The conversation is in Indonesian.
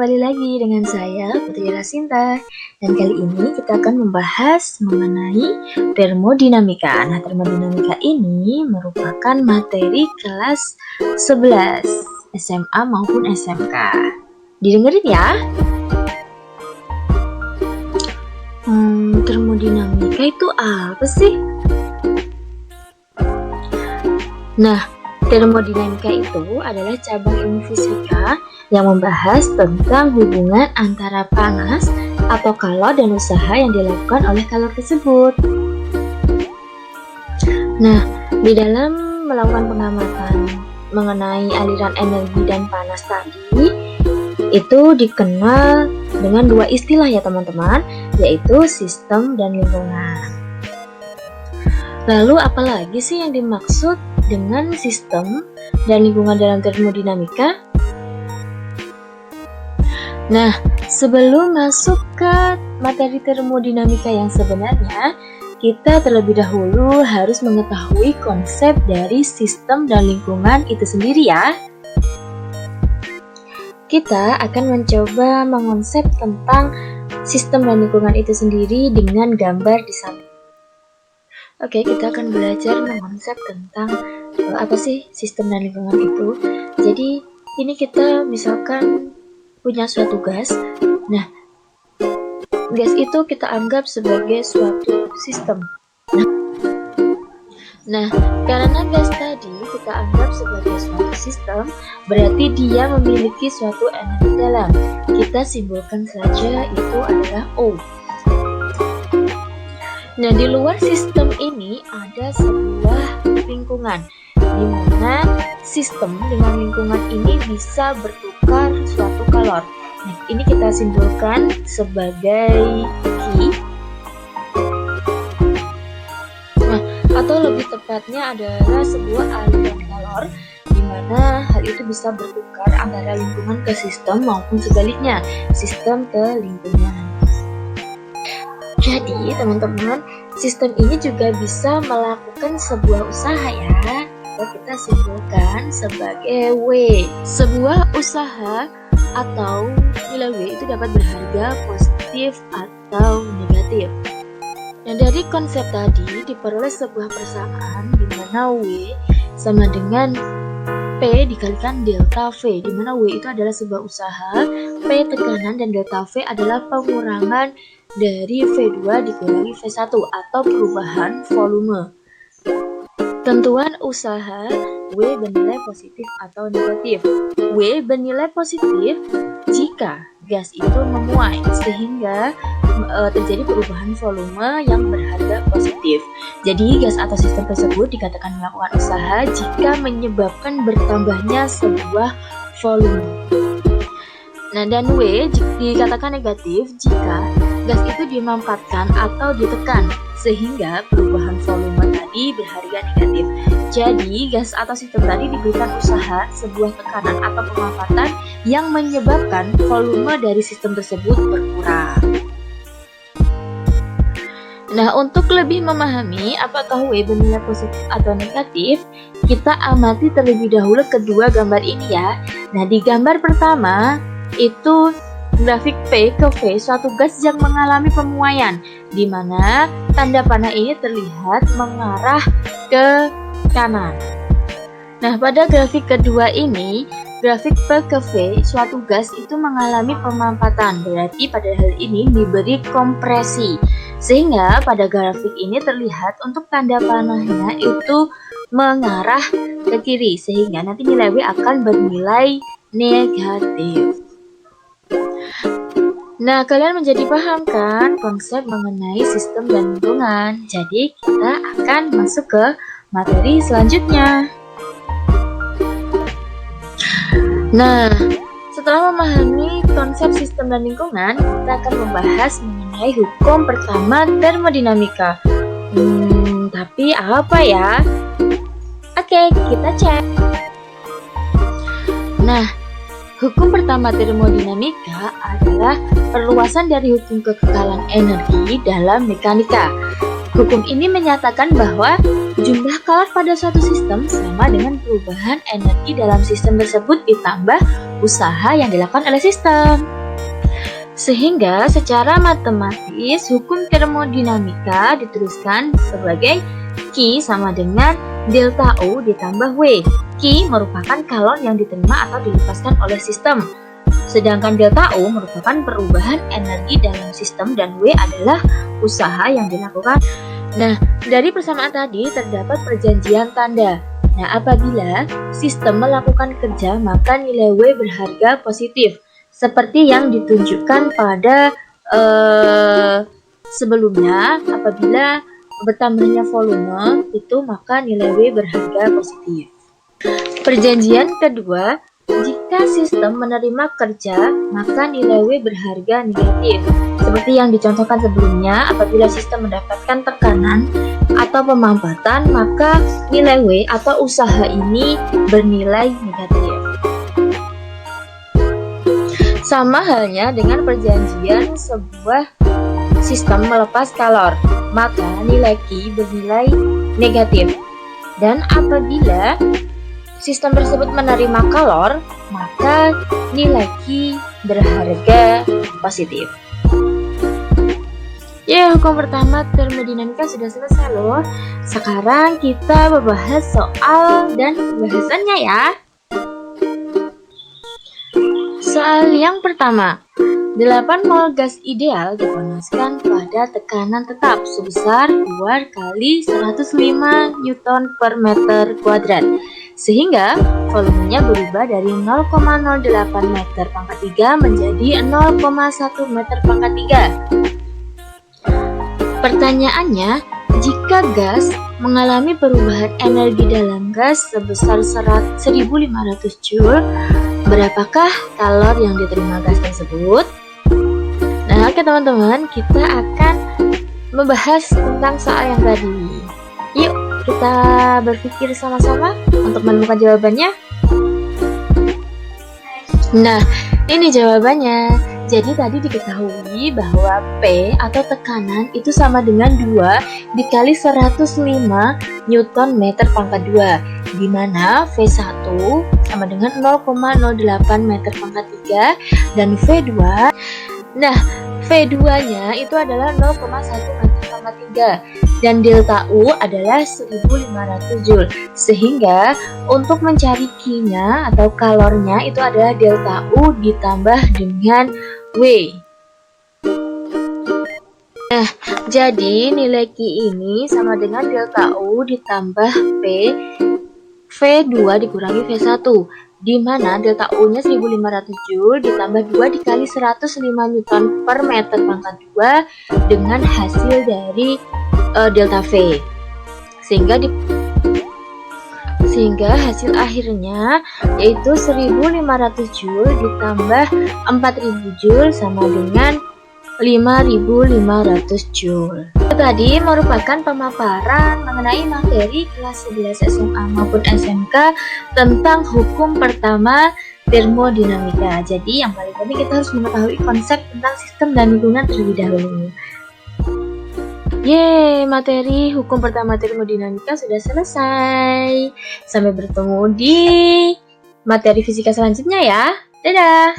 kembali lagi dengan saya Putri Rasinta. Dan kali ini kita akan membahas mengenai termodinamika. Nah, termodinamika ini merupakan materi kelas 11 SMA maupun SMK. Didengerin ya. Termodinamika itu apa sih? Nah, termodinamika itu adalah cabang ilmu fisika yang membahas tentang hubungan antara panas atau kalor dan usaha yang dilakukan oleh kalor tersebut. Nah, di dalam melakukan pengamatan mengenai aliran energi dan panas tadi, itu dikenal dengan dua istilah ya teman-teman, yaitu sistem dan lingkungan. Lalu apalagi sih yang dimaksud dengan sistem dan lingkungan dalam termodinamika? Nah, sebelum masuk ke materi termodinamika yang sebenarnya, kita terlebih dahulu harus mengetahui konsep dari sistem dan lingkungan itu sendiri ya. Kita akan mencoba mengonsep tentang sistem dan lingkungan itu sendiri dengan gambar di samping. Oke, kita akan belajar mengonsep tentang apa sih sistem dan lingkungan itu. Jadi, ini kita misalkan punya suatu gas. Nah, gas itu kita anggap sebagai suatu sistem. Nah, karena gas tadi kita anggap sebagai suatu sistem, berarti dia memiliki suatu energi dalam. Kita simbolkan saja itu adalah O. Nah, di luar sistem ini ada sebuah lingkungan, di mana sistem dengan lingkungan ini bisa bertukar suatu kalor. Nah, ini kita simbolkan sebagai Q. Nah, atau lebih tepatnya adalah sebuah aliran kalor, di mana hal itu bisa bertukar antara lingkungan ke sistem maupun sebaliknya, sistem ke lingkungan. Jadi, teman-teman, sistem ini juga bisa melakukan sebuah usaha ya. Kita simpulkan sebagai W. Sebuah usaha atau nilai W itu dapat berharga positif atau negatif. Dan dari konsep tadi diperoleh sebuah persamaan di mana W sama dengan P dikalikan delta V, di mana W itu adalah sebuah usaha, P tekanan, dan delta V adalah pengurangan dari V2 dikurangi V1 atau perubahan volume. Tentuan usaha W bernilai positif atau negatif. W bernilai positif jika gas itu memuai sehingga terjadi perubahan volume yang berharga positif. Jadi gas atau sistem tersebut dikatakan melakukan usaha jika menyebabkan bertambahnya sebuah volume. Nah, dan W dikatakan negatif jika gas itu dimampatkan atau ditekan sehingga perubahan volume tadi berharga negatif. Jadi, gas atau sistem tadi diberikan usaha sebuah tekanan atau pemampatan yang menyebabkan volume dari sistem tersebut berkurang. Nah, untuk lebih memahami apakah W bernilai positif atau negatif, kita amati terlebih dahulu kedua gambar ini ya. Nah, di gambar pertama itu grafik P ke V, suatu gas yang mengalami pemuaian, di mana tanda panah ini terlihat mengarah ke kanan. Nah, pada grafik kedua ini, grafik P ke V, suatu gas itu mengalami pemampatan, berarti pada hal ini diberi kompresi. Sehingga pada grafik ini terlihat untuk tanda panahnya itu mengarah ke kiri, sehingga nanti nilai W akan bernilai negatif. Nah, kalian menjadi paham kan konsep mengenai sistem dan lingkungan? Jadi, kita akan masuk ke materi selanjutnya. Nah, setelah memahami konsep sistem dan lingkungan, kita akan membahas mengenai hukum pertama termodinamika. Tapi apa ya? Oke, kita cek. Nah, hukum pertama termodinamika adalah perluasan dari hukum kekekalan energi dalam mekanika. Hukum ini menyatakan bahwa jumlah kalor pada suatu sistem sama dengan perubahan energi dalam sistem tersebut ditambah usaha yang dilakukan oleh sistem. Sehingga secara matematis hukum termodinamika dituliskan sebagai Q sama dengan delta U ditambah W. Q merupakan kalor yang diterima atau dilepaskan oleh sistem, sedangkan delta U merupakan perubahan energi dalam sistem dan W adalah usaha yang dilakukan. Nah, dari persamaan tadi terdapat perjanjian tanda. Nah, apabila sistem melakukan kerja, maka nilai W berharga positif, seperti yang ditunjukkan pada sebelumnya. Apabila bertambahnya volume itu, maka nilai W berharga positif. Perjanjian kedua, jika sistem menerima kerja, maka nilai W berharga negatif. Seperti yang dicontohkan sebelumnya, apabila sistem mendapatkan tekanan atau pemampatan, maka nilai W atau usaha ini bernilai negatif. Sama halnya dengan perjanjian sebuah sistem melepas kalor, maka nilai Q bernilai negatif. Dan apabila sistem tersebut menerima kalor, maka nilai Q berharga positif. Ya, hukum pertama termodinamika sudah selesai loh. Sekarang kita membahas soal dan pembahasannya ya. Soal yang pertama, 8 mol gas ideal dipanaskan pada tekanan tetap sebesar 2 kali 105 Newton per meter kuadrat, sehingga volumenya berubah dari 0,08 meter pangkat 3 menjadi 0,1 meter pangkat 3. Pertanyaannya, jika gas mengalami perubahan energi dalam gas sebesar 1500 Joule, berapakah kalor yang diterima gas tersebut? Nah, oke teman-teman, kita akan membahas tentang soal yang tadi. Yuk, kita berpikir sama-sama untuk menemukan jawabannya. Nah, ini jawabannya. Jadi tadi diketahui bahwa P atau tekanan itu sama dengan 2 dikali 105 Newton meter pangkat 2, di mana V1 sama dengan 0,08 meter pangkat 3 dan V2. Nah, V2-nya itu adalah 0,1 meter pangkat 3 dan delta U adalah 1500 Joule. Sehingga untuk mencari Q-nya atau kalornya itu adalah delta U ditambah dengan W. Nah, jadi nilai Q ini sama dengan delta U ditambah P V2 dikurangi V1, di mana delta U-nya 1500 Joule ditambah 2 dikali 105 Newton per meter pangkat 2 dengan hasil dari delta V. Sehingga hasil akhirnya yaitu 1500 Joule ditambah 4000 Joule sama dengan 5500 Joule. Itu tadi merupakan pemaparan mengenai materi kelas 11 SMA maupun SMK tentang hukum pertama termodinamika. Jadi yang paling penting kita harus mengetahui konsep tentang sistem dan lingkungan terlebih dahulu. Yeay, materi hukum pertama termodinamika sudah selesai. Sampai bertemu di materi fisika selanjutnya ya. Dadah!